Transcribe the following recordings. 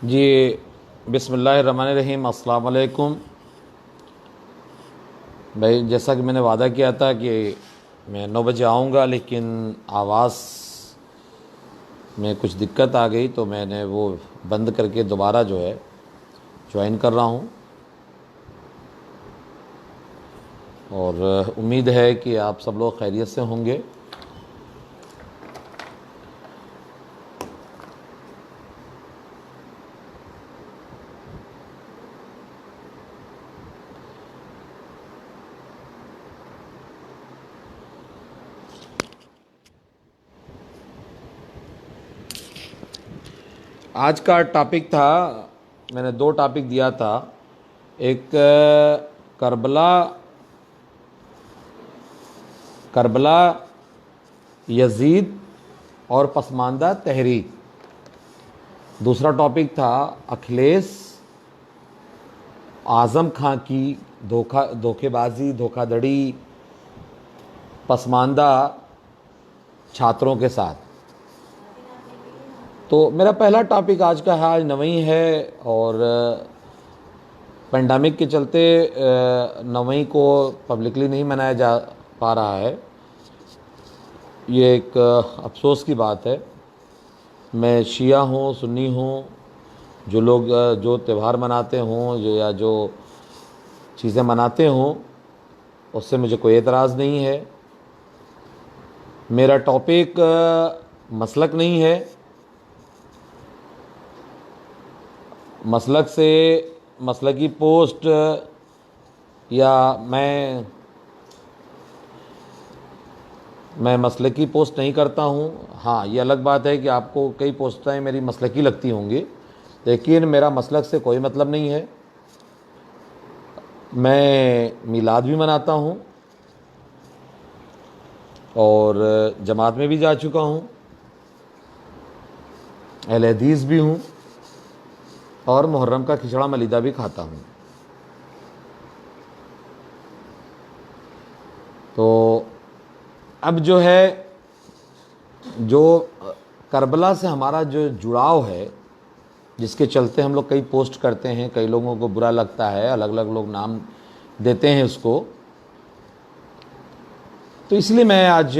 جی، بسم اللہ الرحمن الرحیم۔ السلام علیکم بھائی، جیسا کہ میں نے وعدہ کیا تھا کہ میں 9 بجے آؤں گا، لیکن آواز میں کچھ دقت آ گئی تو میں نے وہ بند کر کے دوبارہ جو ہے جوائن کر رہا ہوں، اور امید ہے کہ آپ سب لوگ خیریت سے ہوں گے۔ آج کا ٹاپک تھا، میں نے 2 ٹاپک دیا تھا، ایک کربلا یزید اور پسماندہ تحریک، دوسرا ٹاپک تھا اکھلیش اعظم خان کی دھوکے بازی، دھوکہ دھڑی پسماندہ چھاتروں کے ساتھ۔ تو میرا پہلا ٹاپک آج کا ہے، آج 9ویں ہے، اور پینڈیمک کے چلتے 9ویں کو پبلکلی نہیں منایا جا پا رہا ہے۔ یہ ایک افسوس کی بات ہے۔ میں شیعہ ہوں، سنی ہوں، جو لوگ جو تہوار مناتے ہوں یا جو چیزیں مناتے ہوں، اس سے مجھے کوئی اعتراض نہیں ہے۔ میرا ٹاپک مسلک نہیں ہے، مسلک سے مسلکی پوسٹ یا میں مسلکی پوسٹ نہیں کرتا ہوں۔ ہاں، یہ الگ بات ہے کہ آپ کو کئی پوسٹیں میری مسلکی لگتی ہوں گی، لیکن میرا مسلک سے کوئی مطلب نہیں ہے۔ میں میلاد بھی مناتا ہوں اور جماعت میں بھی جا چکا ہوں، اہل حدیث بھی ہوں، اور محرم کا کھچڑا ملیدہ بھی کھاتا ہوں۔ تو اب جو ہے، جو کربلا سے ہمارا جو جڑاؤ ہے، جس کے چلتے ہم لوگ کئی پوسٹ کرتے ہیں، کئی لوگوں کو برا لگتا ہے، الگ الگ لوگ نام دیتے ہیں اس کو، تو اس لیے میں آج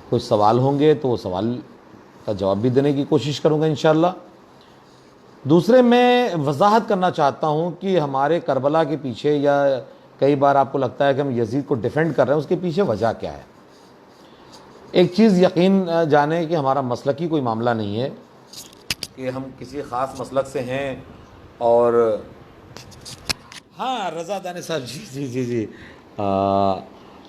کچھ سوال ہوں گے تو وہ سوال کا جواب بھی دینے کی کوشش کروں گا انشاءاللہ۔ دوسرے، میں وضاحت کرنا چاہتا ہوں کہ ہمارے کربلا کے پیچھے، یا کئی بار آپ کو لگتا ہے کہ ہم یزید کو ڈیفینڈ کر رہے ہیں، اس کے پیچھے وجہ کیا ہے۔ ایک چیز یقین جانیں کہ ہمارا مسلکی کوئی معاملہ نہیں ہے کہ ہم کسی خاص مسلک سے ہیں، اور ہاں، رضا دانی صاحب، جی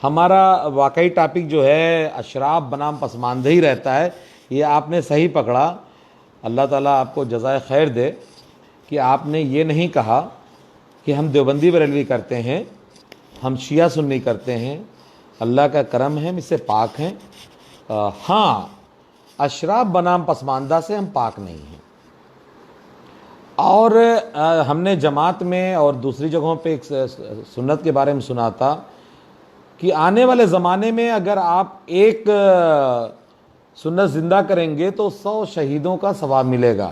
ہمارا واقعی ٹاپک جو ہے اشراف بنام پسماندہ ہی رہتا ہے۔ یہ آپ نے صحیح پکڑا، اللہ تعالیٰ آپ کو جزائے خیر دے کہ آپ نے یہ نہیں کہا کہ ہم دیوبندی بریلوی کرتے ہیں، ہم شیعہ سنی کرتے ہیں۔ اللہ کا کرم ہے، ہم اس سے پاک ہیں۔ ہاں، اشراف بنام پسماندہ سے ہم پاک نہیں ہیں، اور ہم نے جماعت میں اور دوسری جگہوں پہ ایک سنت کے بارے میں سنا تھا کہ آنے والے زمانے میں اگر آپ ایک سنت زندہ کریں گے تو 100 شہیدوں کا ثواب ملے گا۔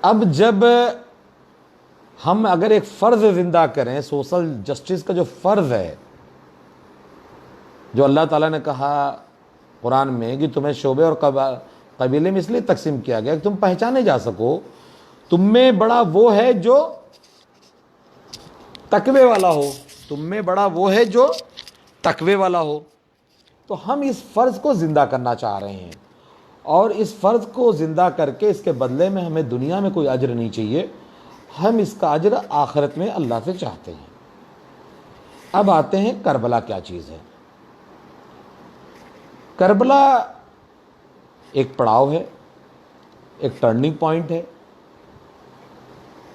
اب جب ہم اگر ایک فرض زندہ کریں، سوشل جسٹس کا جو فرض ہے، جو اللہ تعالیٰ نے کہا قرآن میں کہ تمہیں شعبے اور قبیلے میں اس لیے تقسیم کیا گیا کہ تم پہچانے جا سکو، تم میں بڑا وہ ہے جو تقوی والا ہو، تم میں بڑا وہ ہے جو تقوی والا ہو۔ تو ہم اس فرض کو زندہ کرنا چاہ رہے ہیں، اور اس فرض کو زندہ کر کے اس کے بدلے میں ہمیں دنیا میں کوئی اجر نہیں چاہیے، ہم اس کا اجر آخرت میں اللہ سے چاہتے ہیں۔ اب آتے ہیں کربلا کیا چیز ہے۔ کربلا ایک پڑاؤ ہے، ایک ٹرننگ پوائنٹ ہے۔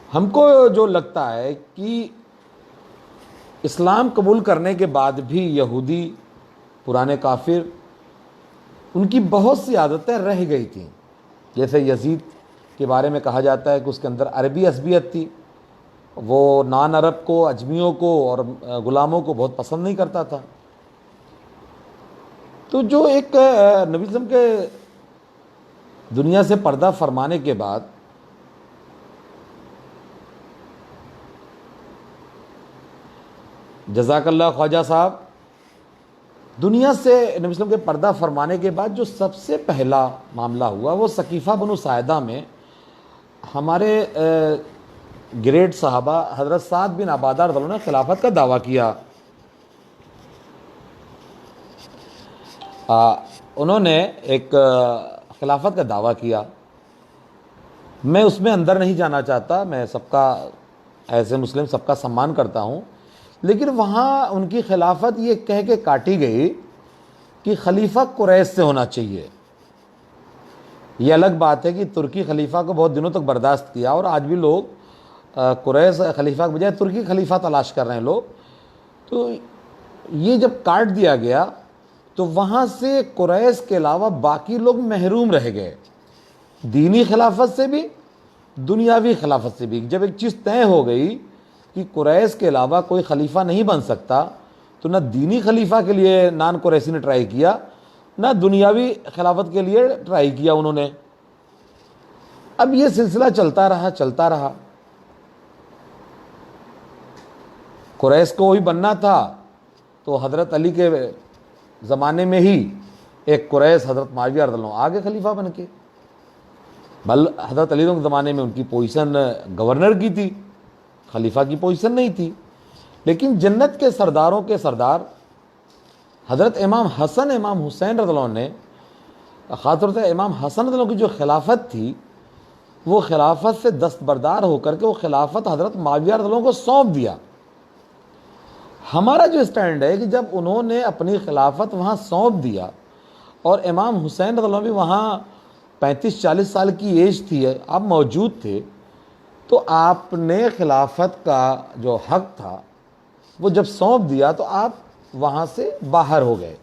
ہم کو جو لگتا ہے کہ اسلام قبول کرنے کے بعد بھی یہودی، پرانے کافر، ان کی بہت سی عادتیں رہ گئی تھیں۔ جیسے یزید کے بارے میں کہا جاتا ہے کہ اس کے اندر عربی عصبیت تھی، وہ نان عرب کو، اجمیوں کو اور غلاموں کو بہت پسند نہیں کرتا تھا۔ تو جو ایک نبی صلی اللہ علیہ وسلم کے دنیا سے پردہ فرمانے کے بعد جزاک اللہ خواجہ صاحب، دنیا سے نبی صلی اللہ علیہ وسلم کے پردہ فرمانے کے بعد جو سب سے پہلا معاملہ ہوا وہ سقیفہ بنو ساعدہ میں ہمارے گریٹ صحابہ حضرت سعد بن عبادہ رضی اللہ عنہ نے خلافت کا دعویٰ کیا۔ انہوں نے ایک خلافت کا دعویٰ کیا۔ میں اس میں اندر نہیں جانا چاہتا، میں سب کا ایسے مسلم سب کا سمان کرتا ہوں، لیکن وہاں ان کی خلافت یہ کہہ کے کاٹی گئی کہ خلیفہ قریش سے ہونا چاہیے۔ یہ الگ بات ہے کہ ترکی خلیفہ کو بہت دنوں تک برداشت کیا، اور آج بھی لوگ قریش خلیفہ کے بجائے ترکی خلیفہ تلاش کر رہے ہیں لوگ۔ تو یہ جب کاٹ دیا گیا تو وہاں سے قریش کے علاوہ باقی لوگ محروم رہ گئے، دینی خلافت سے بھی دنیاوی خلافت سے بھی۔ جب ایک چیز طے ہو گئی کہ قریش کے علاوہ کوئی خلیفہ نہیں بن سکتا، تو نہ دینی خلیفہ کے لیے نان قریشی نے ٹرائی کیا، نہ دنیاوی خلافت کے لیے ٹرائی کیا انہوں نے۔ اب یہ سلسلہ چلتا رہا۔ قریش کو ہی بننا تھا تو حضرت علی کے زمانے میں ہی ایک قریش حضرت معاویہ رضی اللہ عنہ آگے خلیفہ بن کے، بل حضرت علی کے زمانے میں ان کی پوزیشن گورنر کی تھی، خلیفہ کی پوزیشن نہیں تھی۔ لیکن جنت کے سرداروں کے سردار حضرت امام حسن امام حسین رضی اللہ عنہ نے، خاص طور سے امام حسن رضی اللہ عنہ کی جو خلافت تھی، وہ خلافت سے دستبردار ہو کر کے وہ خلافت حضرت معاویہ رضی اللہ عنہ کو سونپ دیا۔ ہمارا جو اسٹینڈ ہے کہ جب انہوں نے اپنی خلافت وہاں سونپ دیا اور امام حسین رضی اللہ عنہ بھی وہاں 35-40 سال کی ایج تھی، آپ موجود تھے، تو آپ نے خلافت کا جو حق تھا وہ جب سونپ دیا تو آپ وہاں سے باہر ہو گئے۔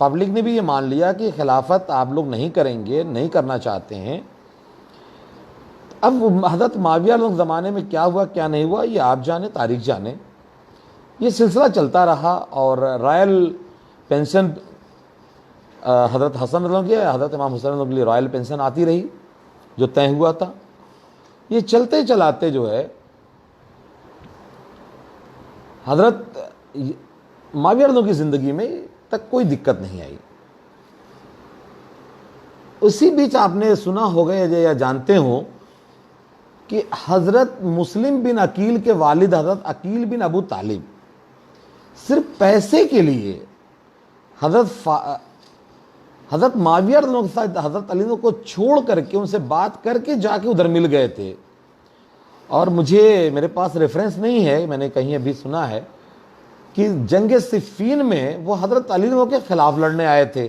پبلک نے بھی یہ مان لیا کہ خلافت آپ لوگ نہیں کریں گے، نہیں کرنا چاہتے ہیں۔ اب حضرت معاویہ کے زمانے میں کیا ہوا کیا نہیں ہوا یہ آپ جانیں، تاریخ جانیں۔ یہ سلسلہ چلتا رہا اور رائل پینشن حضرت حسن رضی اللہ عنہ کی، حضرت امام حسین رضی اللہ عنہ کے لیے رائل پینشن آتی رہی جو طے ہوا تھا۔ یہ چلتے چلاتے جو ہے حضرت معاویہ رضی اللہ عنہ کی زندگی میں تک کوئی دقت نہیں آئی۔ اسی بیچ آپ نے سنا ہوگا یا جانتے ہوں کہ حضرت مسلم بن عقیل کے والد حضرت عقیل بن ابو طالب صرف پیسے کے لیے حضرت معاویہ رضی اللہ عنہ کے ساتھ حضرت علی کو چھوڑ کر کے ان سے بات کر کے جا کے ادھر مل گئے تھے۔ اور میرے پاس ریفرنس نہیں ہے، میں نے کہیں ابھی سنا ہے کہ جنگ صفین میں وہ حضرت علی کے خلاف لڑنے آئے تھے۔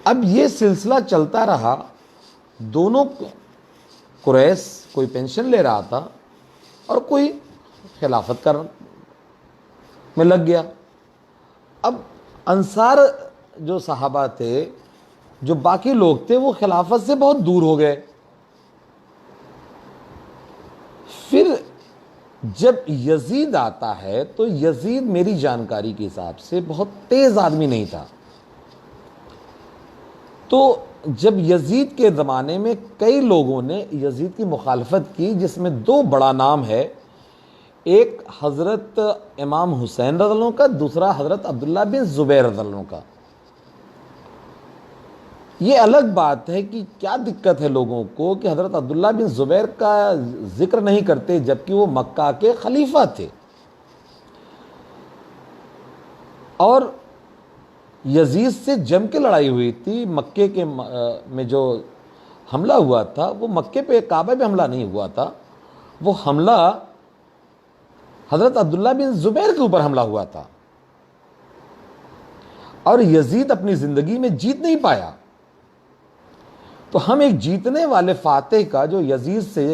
اب یہ سلسلہ چلتا رہا، دونوں قریش کوئی پینشن لے رہا تھا اور کوئی خلافت میں لگ گیا۔ اب انصار جو صحابہ تھے، جو باقی لوگ تھے، وہ خلافت سے بہت دور ہو گئے۔ پھر جب یزید آتا ہے تو یزید میری جانکاری کے حساب سے بہت تیز آدمی نہیں تھا۔ تو جب یزید کے زمانے میں کئی لوگوں نے یزید کی مخالفت کی، جس میں دو بڑا نام ہے، ایک حضرت امام حسین رضی اللہ عنہ کا، دوسرا حضرت عبداللہ بن زبیر رضی اللہ عنہ کا۔ یہ الگ بات ہے کہ کیا دقت ہے لوگوں کو کہ حضرت عبداللہ بن زبیر کا ذکر نہیں کرتے جبکہ وہ مکہ کے خلیفہ تھے، اور یزید سے جم کے لڑائی ہوئی تھی۔ مکے کے میں جو حملہ ہوا تھا وہ مکے پہ، کعبہ پہ حملہ نہیں ہوا تھا، وہ حملہ حضرت عبداللہ بن زبیر کے اوپر حملہ ہوا تھا، اور یزید اپنی زندگی میں جیت نہیں پایا۔ تو ہم ایک جیتنے والے فاتح کا، جو یزید سے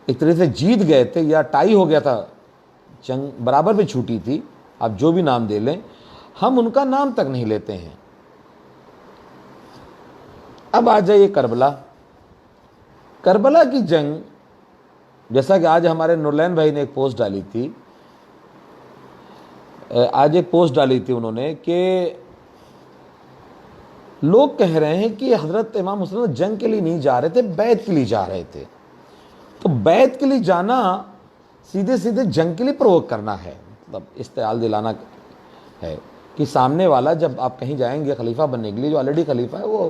ایک طرح سے جیت گئے تھے یا ٹائی ہو گیا تھا، جنگ برابر پہ چھوٹی تھی، آپ جو بھی نام دے لیں، ہم ان کا نام تک نہیں لیتے ہیں۔ اب آ جائیے کربلا کی جنگ، جیسا کہ آج ہمارے نورلین بھائی نے ایک پوسٹ ڈالی تھی، آج ایک پوسٹ ڈالی تھی انہوں نے کہ لوگ کہہ رہے ہیں کہ حضرت امام حسین جنگ کے لیے نہیں جا رہے تھے، بیعت کے لیے جا رہے تھے. تو بیعت کے لیے جانا سیدھے سیدھے جنگ کے لیے پرووک کرنا ہے، مطلب استعال دلانا ہے کہ سامنے والا جب آپ کہیں جائیں گے خلیفہ بننے کے لیے، جو آلریڈی خلیفہ ہے وہ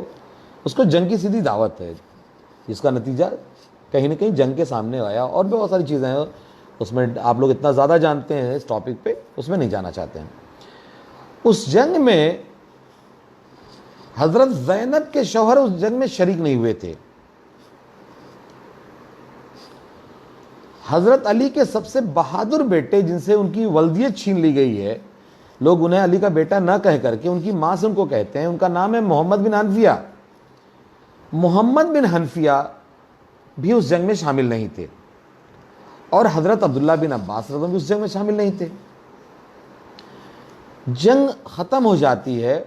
اس کو جنگ کی سیدھی دعوت ہے، جس کا نتیجہ کہیں نہ کہیں جنگ کے سامنے آیا. اور بھی بہت ساری چیزیں ہیں اس میں، آپ لوگ اتنا زیادہ جانتے ہیں اس ٹاپک پہ، اس میں نہیں جانا چاہتے ہیں. اس جنگ میں حضرت زینب کے شوہر اس جنگ میں شریک نہیں ہوئے تھے. حضرت علی کے سب سے بہادر بیٹے جن سے ان کی ولدیت چھین لی گئی ہے، لوگ انہیں علی کا بیٹا نہ کہہ کر کے ان کی ماں سے ان کو کہتے ہیں، ان کا نام ہے محمد بن حنفیہ. محمد بن حنفیہ بھی اس جنگ میں شامل نہیں تھے، اور حضرت عبداللہ بن عباس رضی اللہ عنہ بھی اس جنگ میں شامل نہیں تھے. جنگ ختم ہو جاتی ہے.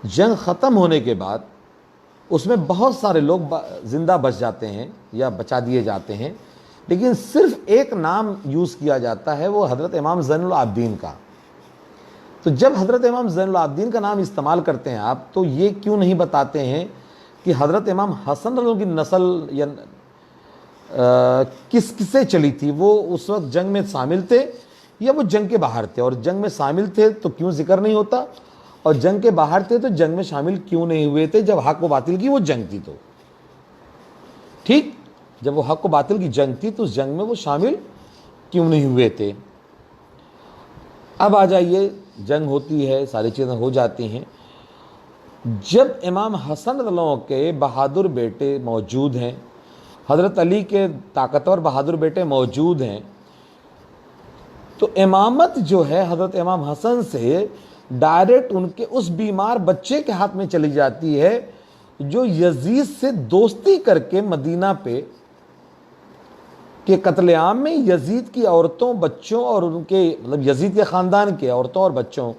جنگ ختم ہونے کے بعد اس میں بہت سارے لوگ زندہ بچ جاتے ہیں یا بچا دیے جاتے ہیں، لیکن صرف ایک نام یوز کیا جاتا ہے، وہ حضرت امام زین العابدین کا. تو جب حضرت امام زین العابدین کا نام استعمال کرتے ہیں آپ، تو یہ کیوں نہیں بتاتے ہیں کہ حضرت امام حسن رضی اللہ عنہ کی نسل یا کس سے چلی تھی؟ وہ اس وقت جنگ میں شامل تھے یا وہ جنگ کے باہر تھے؟ اور جنگ میں شامل تھے تو کیوں ذکر نہیں ہوتا، اور جنگ کے باہر تھے تو جنگ میں شامل کیوں نہیں ہوئے تھے جب حق و باطل کی وہ جنگ تھی؟ تو ٹھیک، جب وہ حق و باطل کی جنگ تھی تو اس جنگ میں وہ شامل کیوں نہیں ہوئے تھے؟ اب آ جائیے، جنگ ہوتی ہے، ساری چیزیں ہو جاتی ہیں. جب امام حسن رضی اللہ عنہ کے بہادر بیٹے موجود ہیں، حضرت علی کے طاقتور بہادر بیٹے موجود ہیں، تو امامت جو ہے حضرت امام حسن سے ڈائریکٹ ان کے اس بیمار بچے کے ہاتھ میں چلی جاتی ہے جو یزید سے دوستی کر کے مدینہ پہ کہ قتل عام میں یزید کی عورتوں، بچوں اور ان کے مطلب یزید کے خاندان کے عورتوں اور بچوں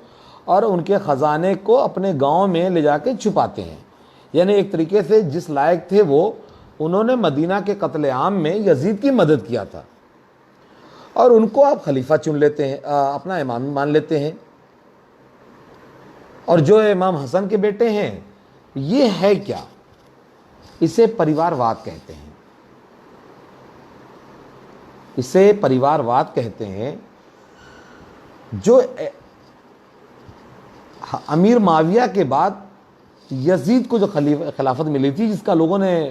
اور ان کے خزانے کو اپنے گاؤں میں لے جا کے چھپاتے ہیں. یعنی ایک طریقے سے جس لائق تھے وہ، انہوں نے مدینہ کے قتل عام میں یزید کی مدد کیا تھا، اور ان کو آپ خلیفہ چن لیتے ہیں، اپنا امام مان لیتے ہیں. اور جو امام حسن کے بیٹے ہیں، یہ ہے کیا؟ اسے پریوار واد کہتے ہیں. اسے پریوار واد کہتے ہیں. جو امیر معاویہ کے بعد یزید کو جو خلافت ملی تھی، جس کا لوگوں نے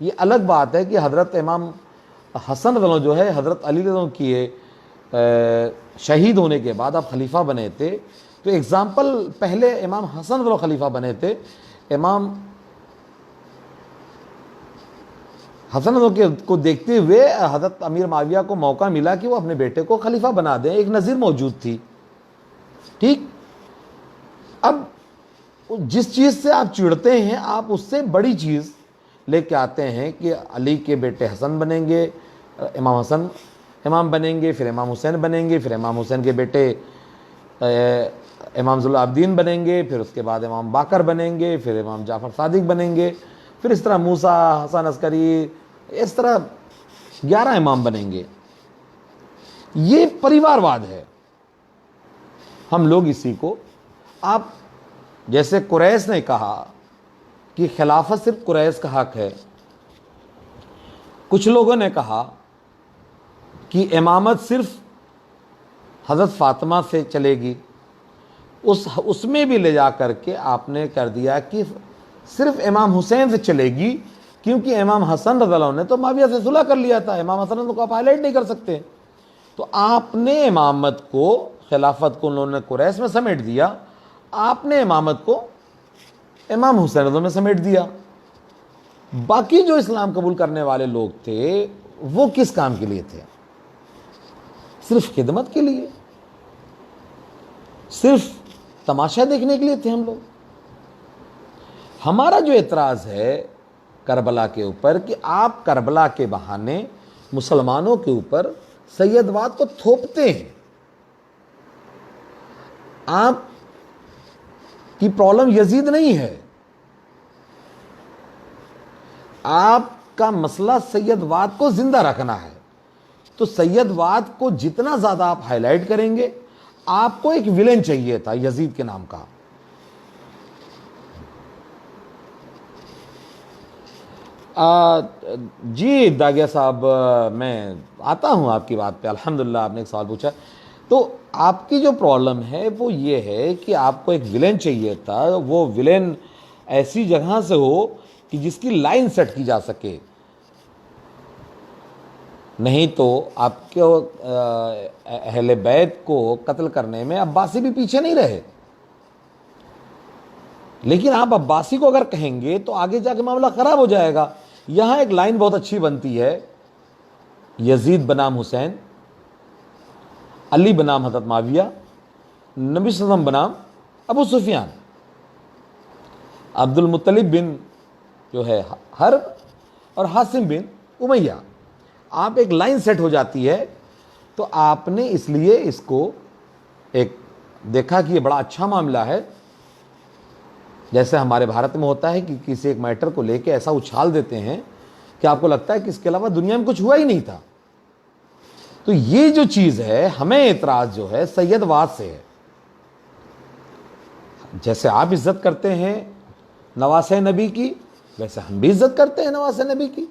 یہ الگ بات ہے کہ حضرت امام حسن رضی اللہ عنہ جو ہے حضرت علی رضی اللہ عنہ کی شہید ہونے کے بعد اب خلیفہ بنے تھے. تو ایگزامپل، پہلے امام حسن رضی اللہ عنہ خلیفہ بنے تھے. امام حسن رضی اللہ عنہ کو دیکھتے ہوئے حضرت امیر معاویہ کو موقع ملا کہ وہ اپنے بیٹے کو خلیفہ بنا دیں، ایک نظیر موجود تھی. ٹھیک، اب جس چیز سے آپ چڑھتے ہیں، آپ اس سے بڑی چیز لے کے آتے ہیں کہ علی کے بیٹے حسن بنیں گے، امام حسن امام بنیں گے، پھر امام حسین بنیں گے، پھر امام حسین کے بیٹے امام زین العابدین بنیں گے، پھر اس کے بعد امام باقر بنیں گے، پھر امام جعفر صادق بنیں گے، پھر اس طرح موسیٰ، حسن عسکری، اس طرح 11 امام بنیں گے. یہ پریوار واد ہے. ہم لوگ اسی کو، آپ جیسے قریش نے کہا کہ خلافت صرف قریش کا حق ہے، کچھ لوگوں نے کہا کہ امامت صرف حضرت فاطمہ سے چلے گی، اس میں بھی لے جا کر کے آپ نے کر دیا کہ صرف امام حسین سے چلے گی، کیونکہ امام حسن رضی اللہ عنہ نے تو معاویہ سے صلح کر لیا تھا، امام حسن کو آپ ہائی لائٹ نہیں کر سکتے. تو آپ نے امامت کو، خلافت کو انہوں نے قریش میں سمیٹ دیا، آپ نے امامت کو امام حسین رضی اللہ عنہ میں سمیٹ دیا. باقی جو اسلام قبول کرنے والے لوگ تھے وہ کس کام کے لیے تھے؟ صرف خدمت کے لیے، صرف تماشا دیکھنے کے لیے تھے ہم لوگ. ہمارا جو اعتراض ہے کربلا کے اوپر کہ آپ کربلا کے بہانے مسلمانوں کے اوپر سیدواد کو تھوپتے ہیں. آپ کی پرابلم یزید نہیں ہے، آپ کا مسئلہ سیدواد کو زندہ رکھنا ہے. تو سید واد کو جتنا زیادہ آپ ہائی لائٹ کریں گے، آپ کو ایک ولن چاہیے تھا یزید کے نام کا. جی داغیا صاحب، میں آتا ہوں آپ کی بات پہ. الحمدللہ آپ نے ایک سوال پوچھا. تو آپ کی جو پرابلم ہے وہ یہ ہے کہ آپ کو ایک ولین چاہیے تھا. وہ ولین ایسی جگہ سے ہو کہ جس کی لائن سیٹ کی جا سکے. نہیں تو آپ کے اہل بیت کو قتل کرنے میں عباسی بھی پیچھے نہیں رہے. لیکن آپ عباسی کو اگر کہیں گے تو آگے جا کے معاملہ خراب ہو جائے گا. یہاں ایک لائن بہت اچھی بنتی ہے، یزید بنام حسین، علی بنام حضرت معاویہ، نبی صلی اللہ علیہ وسلم بنام ابو سفیان، عبد المطلب بن جو ہے حرب اور حاسم بن امیہ. آپ ایک لائن سیٹ ہو جاتی ہے. تو آپ نے اس لیے اس کو ایک دیکھا کہ یہ بڑا اچھا معاملہ ہے. جیسے ہمارے بھارت میں ہوتا ہے کہ کسی ایک میٹر کو لے کے ایسا اچھال دیتے ہیں کہ آپ کو لگتا ہے کہ اس کے علاوہ دنیا میں کچھ ہوا ہی نہیں تھا. تو یہ جو چیز ہے، ہمیں اعتراض جو ہے سید واد سے ہے. جیسے آپ عزت کرتے ہیں نواسہ نبی کی، ویسے ہم بھی عزت کرتے ہیں نواسہ نبی کی.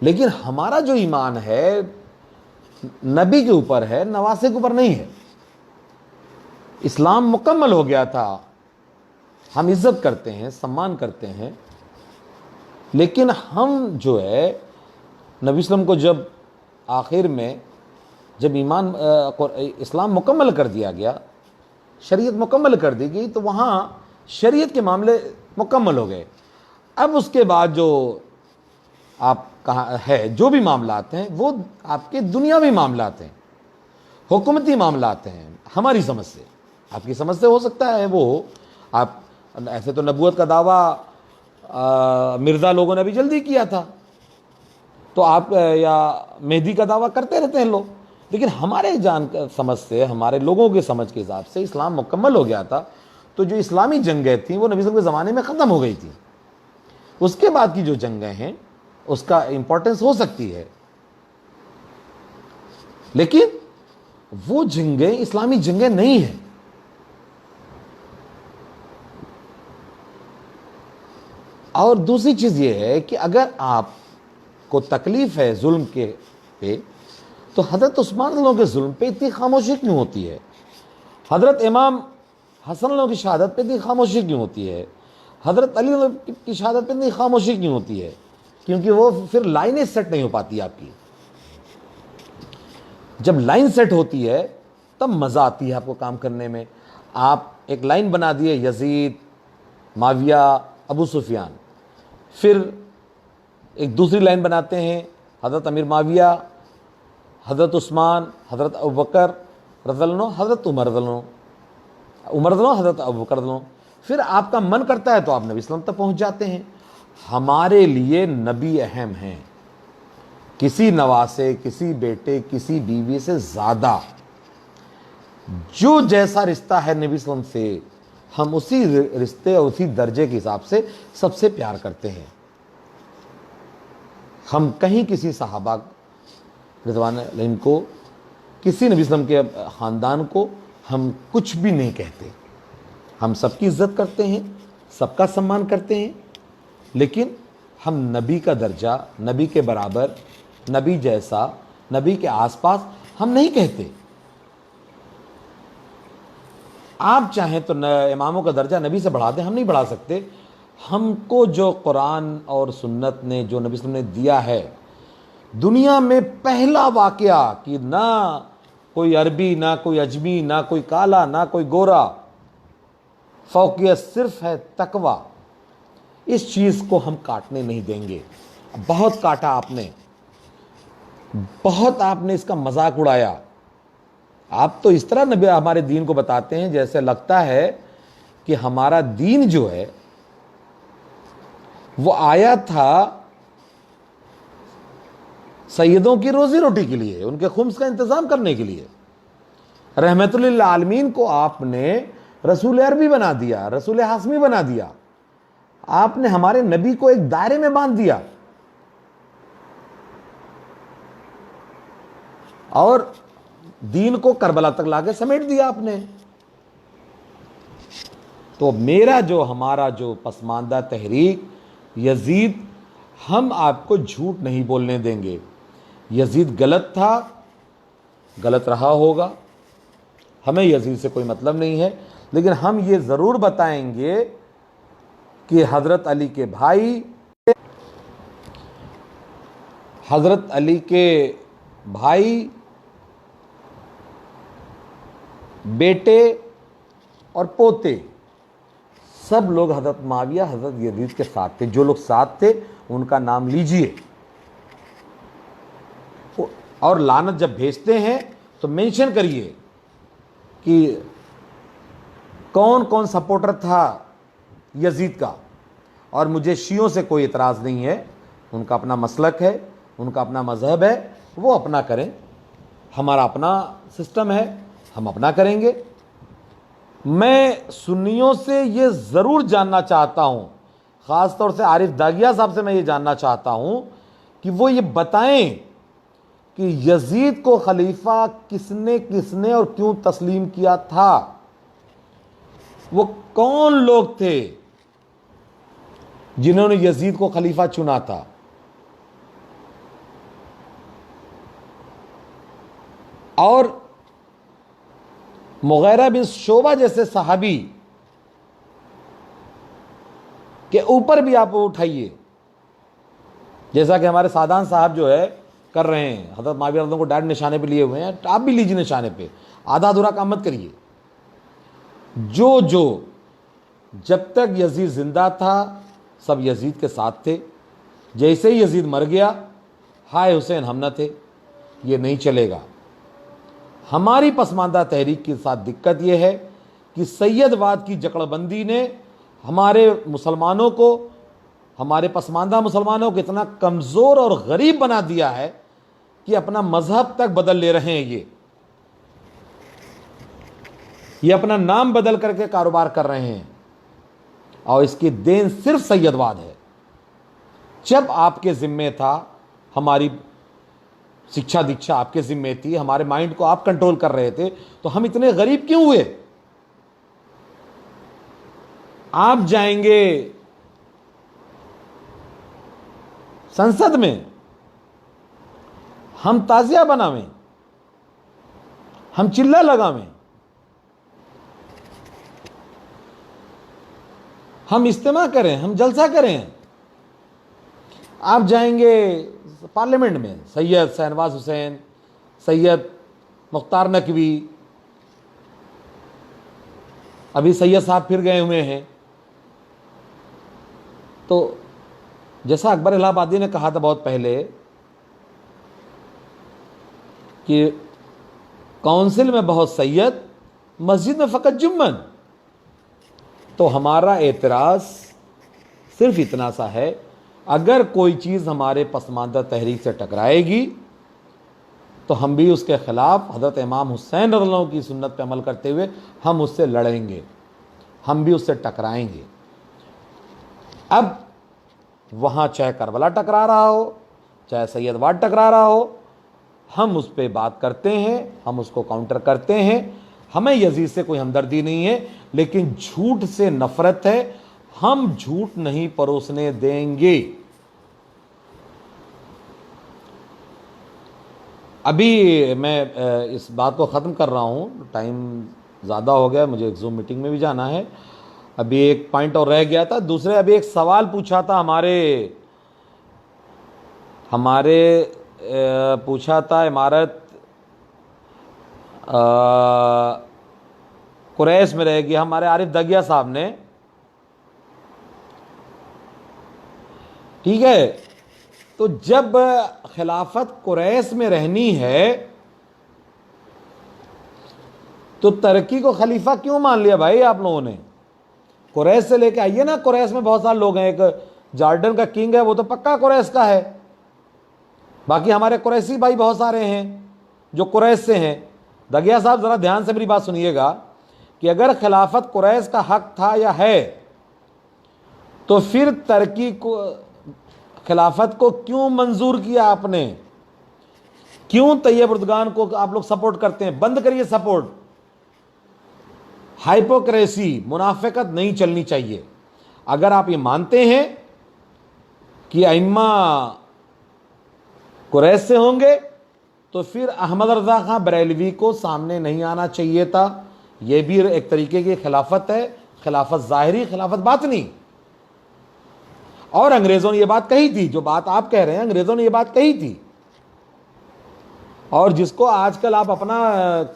لیکن ہمارا جو ایمان ہے نبی کے اوپر ہے، نواسے کے اوپر نہیں ہے. اسلام مکمل ہو گیا تھا. ہم عزت کرتے ہیں، سمان کرتے ہیں، لیکن ہم جو ہے نبی وسلم کو جب آخر میں جب اسلام مکمل کر دیا گیا، شریعت مکمل کر دی گئی، تو وہاں شریعت کے معاملے مکمل ہو گئے. اب اس کے بعد جو آپ کہاں ہے جو بھی معاملات ہیں وہ آپ کے دنیاوی معاملات ہیں، حکومتی معاملات ہیں. ہماری سمجھ سے، آپ کی سمجھ سے ہو سکتا ہے وہ آپ ایسے تو نبوت کا دعویٰ مرزا لوگوں نے ابھی جلدی کیا تھا، تو آپ یا مہدی کا دعویٰ کرتے رہتے ہیں لوگ. لیکن ہمارے سمجھ سے، ہمارے لوگوں کے سمجھ کے حساب سے اسلام مکمل ہو گیا تھا. تو جو اسلامی جنگیں تھیں وہ نبی صلی اللہ علیہ وسلم کے زمانے میں ختم ہو گئی تھیں. اس کے بعد کی جو جنگیں ہیں اس کا امپورٹنس ہو سکتی ہے، لیکن وہ جنگیں اسلامی جنگیں نہیں ہیں. اور دوسری چیز یہ ہے کہ اگر آپ کو تکلیف ہے ظلم کے پہ، تو حضرت عثمان رضی اللہ عنہ کے ظلم پہ اتنی خاموشی کیوں ہوتی ہے؟ حضرت امام حسن رضی اللہ عنہ کی شہادت پہ اتنی خاموشی کیوں ہوتی ہے؟ حضرت علی رضی اللہ عنہ کی شہادت پہ اتنی خاموشی کیوں ہوتی ہے؟ کیونکہ وہ پھر لائنیں سیٹ نہیں ہو پاتی آپ کی. جب لائن سیٹ ہوتی ہے تب مزہ آتی ہے آپ کو کام کرنے میں. آپ ایک لائن بنا دیے، یزید، معاویہ، ابو سفیان. پھر ایک دوسری لائن بناتے ہیں، حضرت امیر معاویہ، حضرت عثمان، حضرت ابوبکر رضی اللہ عنہ، حضرت عمر رضی اللہ عنہ، عمر رضی اللہ عنہ، حضرت ابوبکر رضی اللہ عنہ. پھر آپ کا من کرتا ہے تو آپ نبی اسلام تک پہنچ جاتے ہیں. ہمارے لیے نبی اہم ہیں، کسی نواسے، کسی بیٹے، کسی بیوی سے زیادہ. جو جیسا رشتہ ہے نبی اسلام سے، ہم اسی رشتے اور اسی درجے کے حساب سے سب سے پیار کرتے ہیں. ہم کہیں کسی صحابہ رضوان علیہم کو، کسی نبی اسلام کے خاندان کو ہم کچھ بھی نہیں کہتے. ہم سب کی عزت کرتے ہیں، سب کا سمان کرتے ہیں، لیکن ہم نبی کا درجہ، نبی کے برابر، نبی جیسا، نبی کے آس پاس ہم نہیں کہتے. آپ چاہیں تو اماموں کا درجہ نبی سے بڑھا دیں، ہم نہیں بڑھا سکتے. ہم کو جو قرآن اور سنت نے، جو نبی صلی اللہ علیہ وسلم نے دیا ہے، دنیا میں پہلا واقعہ کہ نہ کوئی عربی، نہ کوئی اجمی، نہ کوئی کالا، نہ کوئی گورا، فوقیت صرف ہے تقوی. اس چیز کو ہم کاٹنے نہیں دیں گے. بہت کاٹا آپ نے، بہت آپ نے اس کا مذاق اڑایا. آپ تو اس طرح نبی ہمارے دین کو بتاتے ہیں جیسے لگتا ہے کہ ہمارا دین جو ہے وہ آیا تھا سیدوں کی روزی روٹی کے لیے، ان کے خمس کا انتظام کرنے کے لیے. رحمت للعالمین کو آپ نے رسول عربی بنا دیا، رسول ہاشمی بنا دیا. آپ نے ہمارے نبی کو ایک دائرے میں باندھ دیا. اور دین کو کربلا تک لا کے سمیٹ دیا آپ نے. تو ہمارا جو پسماندہ تحریک یزید، ہم آپ کو جھوٹ نہیں بولنے دیں گے. یزید غلط تھا، غلط رہا ہوگا، ہمیں یزید سے کوئی مطلب نہیں ہے، لیکن ہم یہ ضرور بتائیں گے کہ حضرت علی کے بھائی، بیٹے اور پوتے سب لوگ حضرت معاویہ، حضرت یزید کے ساتھ تھے. جو لوگ ساتھ تھے ان کا نام لیجئے، اور لعنت جب بھیجتے ہیں تو مینشن کریے کہ کون کون سپورٹر تھا یزید کا. اور مجھے شیعوں سے کوئی اعتراض نہیں ہے، ان کا اپنا مسلک ہے، ان کا اپنا مذہب ہے، وہ اپنا کریں. ہمارا اپنا سسٹم ہے، ہم اپنا کریں گے. میں سنیوں سے یہ ضرور جاننا چاہتا ہوں، خاص طور سے عارف داغیہ صاحب سے میں یہ جاننا چاہتا ہوں کہ وہ یہ بتائیں کہ یزید کو خلیفہ کس نے اور کیوں تسلیم کیا تھا. وہ کون لوگ تھے جنہوں نے یزید کو خلیفہ چنا تھا؟ اور مغیرہ بن شعبہ جیسے صحابی کے اوپر بھی آپ اٹھائیے، جیسا کہ ہمارے سعدان صاحب جو ہے کر رہے ہیں، حضرت معاویہ رضی اللہ عنہ کو ڈائریکٹ نشانے پہ لیے ہوئے ہیں. آپ بھی لیجیے نشانے پہ، آدھا ادھورا کام مت کریے. جو جب تک یزید زندہ تھا سب یزید کے ساتھ تھے، جیسے ہی یزید مر گیا ہائے حسین ہم نہ تھے. یہ نہیں چلے گا. ہماری پسماندہ تحریک کے ساتھ دقت یہ ہے کہ سید واد کی جکڑ بندی نے ہمارے مسلمانوں کو، ہمارے پسماندہ مسلمانوں کو اتنا کمزور اور غریب بنا دیا ہے کہ اپنا مذہب تک بدل لے رہے ہیں. یہ اپنا نام بدل کر کے کاروبار کر رہے ہیں، اور اس کی دین صرف سید واد ہے. جب آپ کے ذمے تھا، ہماری شکشا دیکشا آپ کے ذمے تھی، ہمارے مائنڈ کو آپ کنٹرول کر رہے تھے، تو ہم اتنے غریب کیوں ہوئے؟ آپ جائیں گے سنسد میں، ہم تازیہ بناویں، ہم چلہ لگاویں، ہم اجتماع کریں، ہم جلسہ کریں. آپ جائیں گے پارلیمنٹ میں، سید شہنواز حسین، سید مختار نقوی، ابھی سید صاحب پھر گئے ہوئے ہیں. تو جیسا اکبر الہ آبادی نے کہا تھا بہت پہلے کہ کونسل میں بہت سید، مسجد میں فقط جمن. تو ہمارا اعتراض صرف اتنا سا ہے، اگر کوئی چیز ہمارے پسماندہ تحریک سے ٹکرائے گی تو ہم بھی اس کے خلاف حضرت امام حسین رضی اللہ عنہ کی سنت پہ عمل کرتے ہوئے ہم اس سے لڑیں گے، ہم بھی اس سے ٹکرائیں گے. اب وہاں چاہے کربلا ٹکرا رہا ہو، چاہے سید واد ٹکرا رہا ہو، ہم اس پہ بات کرتے ہیں، ہم اس کو کاؤنٹر کرتے ہیں. ہمیں یزید سے کوئی ہمدردی نہیں ہے، لیکن جھوٹ سے نفرت ہے. ہم جھوٹ نہیں پروسنے دیں گے. ابھی میں اس بات کو ختم کر رہا ہوں، ٹائم زیادہ ہو گیا، مجھے ایک زوم میٹنگ میں بھی جانا ہے. ابھی ایک پوائنٹ اور رہ گیا تھا. دوسرے ابھی ایک سوال پوچھا تھا پوچھا تھا عمارت قریش میں رہے گی، ہمارے عارف داغیہ صاحب نے. ٹھیک ہے، تو جب خلافت قریش میں رہنی ہے تو ترکی کو خلیفہ کیوں مان لیا بھائی آپ لوگوں نے؟ قریش سے لے کے آئیے نا. قریش میں بہت سارے لوگ ہیں، ایک جارڈن کا کنگ ہے، وہ تو پکا قریش کا ہے. باقی ہمارے قریشی بھائی بہت سارے ہیں جو قریش سے ہیں. داغیہ صاحب ذرا دھیان سے میری بات سنیے گا کہ اگر خلافت قریش کا حق تھا یا ہے تو پھر ترکی کو خلافت کو کیوں منظور کیا آپ نے؟ کیوں طیب اردگان کو آپ لوگ سپورٹ کرتے ہیں؟ بند کریے سپورٹ. ہائپوکریسی، منافقت نہیں چلنی چاہیے. اگر آپ یہ مانتے ہیں کہ ائمہ قریش سے ہوں گے تو پھر احمد رضا خان بریلوی کو سامنے نہیں آنا چاہیے تھا. یہ بھی ایک طریقے کی خلافت ہے، خلافت ظاہری، خلافت باطنی. اور انگریزوں نے یہ بات کہی تھی، جو بات آپ کہہ رہے ہیں انگریزوں نے یہ بات کہی تھی. اور جس کو آج کل آپ اپنا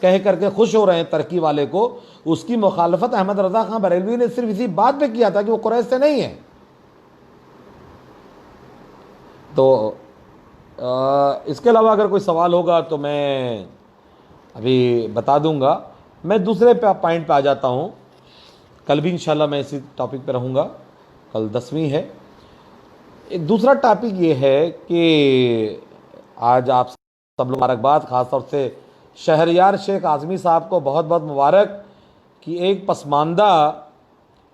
کہہ کر کے خوش ہو رہے ہیں ترقی والے کو، اس کی مخالفت احمد رضا خان بریلوی نے صرف اسی بات پہ کیا تھا کہ وہ قریش سے نہیں ہے. تو اس کے علاوہ اگر کوئی سوال ہوگا تو میں ابھی بتا دوں گا. میں دوسرے پوائنٹ پہ آ جاتا ہوں. کل بھی انشاءاللہ میں اسی ٹاپک پہ رہوں گا، کل 10ویں ہے. ایک دوسرا ٹاپک یہ ہے کہ آج آپ سب لوگ مبارکباد، خاص طور سے شہریار شیخ اعظمی صاحب کو بہت بہت مبارک کہ ایک پسماندہ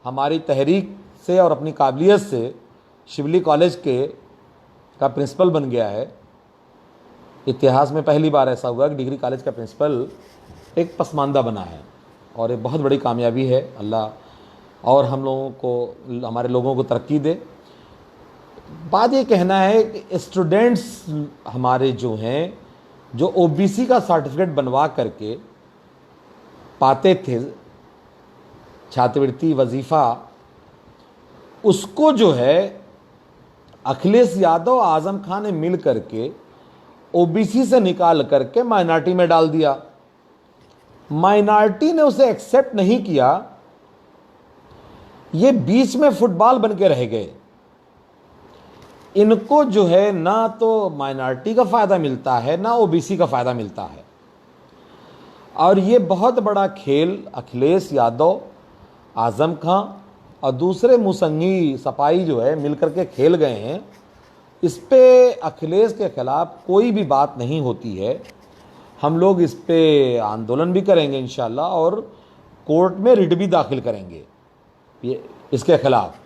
ہماری تحریک سے اور اپنی قابلیت سے شبلی کالج کا پرنسپل بن گیا ہے. اتہاس میں پہلی بار ایسا ہوا کہ ڈگری کالج کا پرنسپل ایک پسماندہ بنا ہے، اور ایک بہت بڑی کامیابی ہے. اللہ اور ہم لوگوں کو، ہمارے لوگوں کو ترقی دے. بات یہ کہنا ہے کہ اسٹوڈنٹس ہمارے جو ہیں، جو او بی سی کا سرٹیفکیٹ بنوا کر کے پاتے تھے چھاتوڑتی وظیفہ، اس کو جو ہے اکھلیش یادو، اعظم خان نے مل کر کے او بی سی سے نکال کر کے مائنارٹی میں ڈال دیا. مائنارٹی نے اسے ایکسیپٹ نہیں کیا، یہ بیچ میں فٹ بال بن کے رہ گئے. ان کو جو ہے نہ تو مائنارٹی کا فائدہ ملتا ہے نہ او بی سی کا فائدہ ملتا ہے. اور یہ بہت بڑا کھیل اکھلیش یادو، اعظم خان اور دوسرے مسنگی سپاہی جو ہے مل کر کے کھیل گئے ہیں. اس پہ اکھلیش کے خلاف کوئی بھی بات نہیں ہوتی ہے. ہم لوگ اس پہ آندولن بھی کریں گے انشاءاللہ، اور کورٹ میں رٹ بھی داخل کریں گے اس کے خلاف.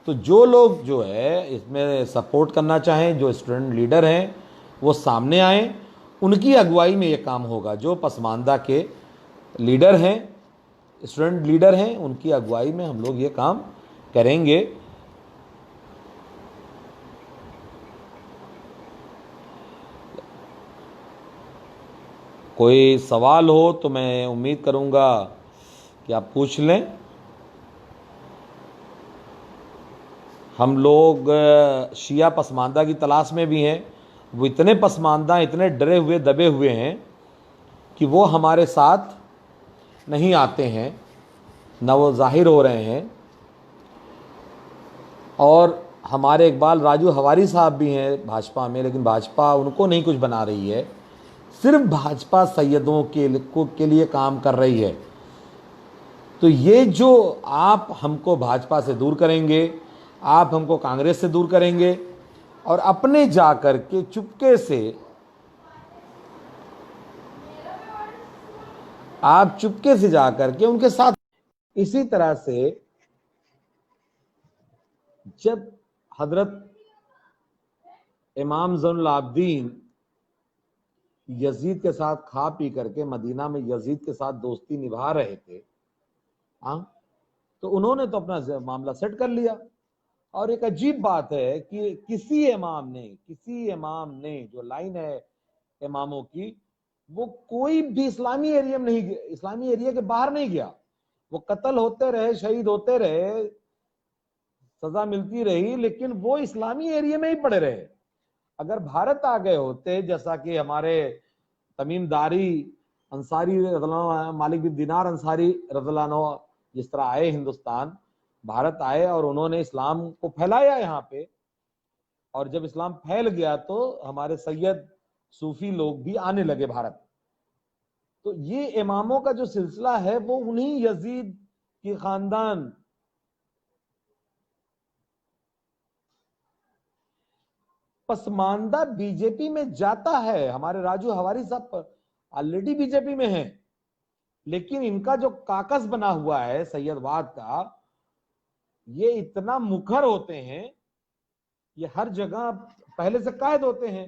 تو جو لوگ جو ہے اس میں سپورٹ کرنا چاہیں، جو اسٹوڈنٹ لیڈر ہیں وہ سامنے آئیں. ان کی اگوائی میں یہ کام ہوگا. جو پسماندہ کے لیڈر ہیں، اسٹوڈنٹ لیڈر ہیں، ان کی اگوائی میں ہم لوگ یہ کام کریں گے. کوئی سوال ہو تو میں امید کروں گا کہ آپ پوچھ لیں. ہم لوگ شیعہ پسماندہ کی تلاش میں بھی ہیں. وہ اتنے پسماندہ، اتنے ڈرے ہوئے دبے ہوئے ہیں کہ وہ ہمارے ساتھ نہیں آتے ہیں، نہ وہ ظاہر ہو رہے ہیں. اور ہمارے اقبال راجو ہواری صاحب بھی ہیں بھاجپا میں، لیکن بھاجپا ان کو نہیں کچھ بنا رہی ہے. صرف بھاجپا سیدوں کے لیے کام کر رہی ہے. تو یہ جو آپ ہم کو بھاجپا سے دور کریں گے، آپ ہم کو کانگریس سے دور کریں گے، اور اپنے جا کر کے چپکے سے آپ چپکے سے جا کر کے ان کے ساتھ. اسی طرح سے جب حضرت امام زین العابدین یزید کے ساتھ کھا پی کر کے مدینہ میں یزید کے ساتھ دوستی نبھا رہے تھے، تو انہوں نے تو اپنا معاملہ سیٹ کر لیا. اور ایک عجیب بات ہے کہ کسی امام نے جو لائن ہے اماموں کی، وہ کوئی بھی اسلامی ایریا کے باہر نہیں گیا. وہ قتل ہوتے رہے، شہید ہوتے رہے، سزا ملتی رہی، لیکن وہ اسلامی ایریا میں ہی پڑے رہے. اگر بھارت آ گئے ہوتے، جیسا کہ ہمارے تمیم داری انصاری رضی اللہ عنہ، مالک بن دینار انصاری رضی اللہ عنہ جس طرح آئے ہندوستان، بھارت آئے اور انہوں نے اسلام کو پھیلایا یہاں پہ، اور جب اسلام پھیل گیا تو ہمارے سید صوفی لوگ بھی آنے لگے بھارت. تو یہ اماموں کا جو سلسلہ ہے وہ انہی یزید کی خاندان. پسماندہ بی جے پی میں جاتا ہے، ہمارے راجو ہواری صاحب آلریڈی بی جے پی میں ہیں، لیکن ان کا جو کاکس بنا ہوا ہے سید واد کا، یہ اتنا مکھر ہوتے ہیں، یہ ہر جگہ پہلے سے قائد ہوتے ہیں.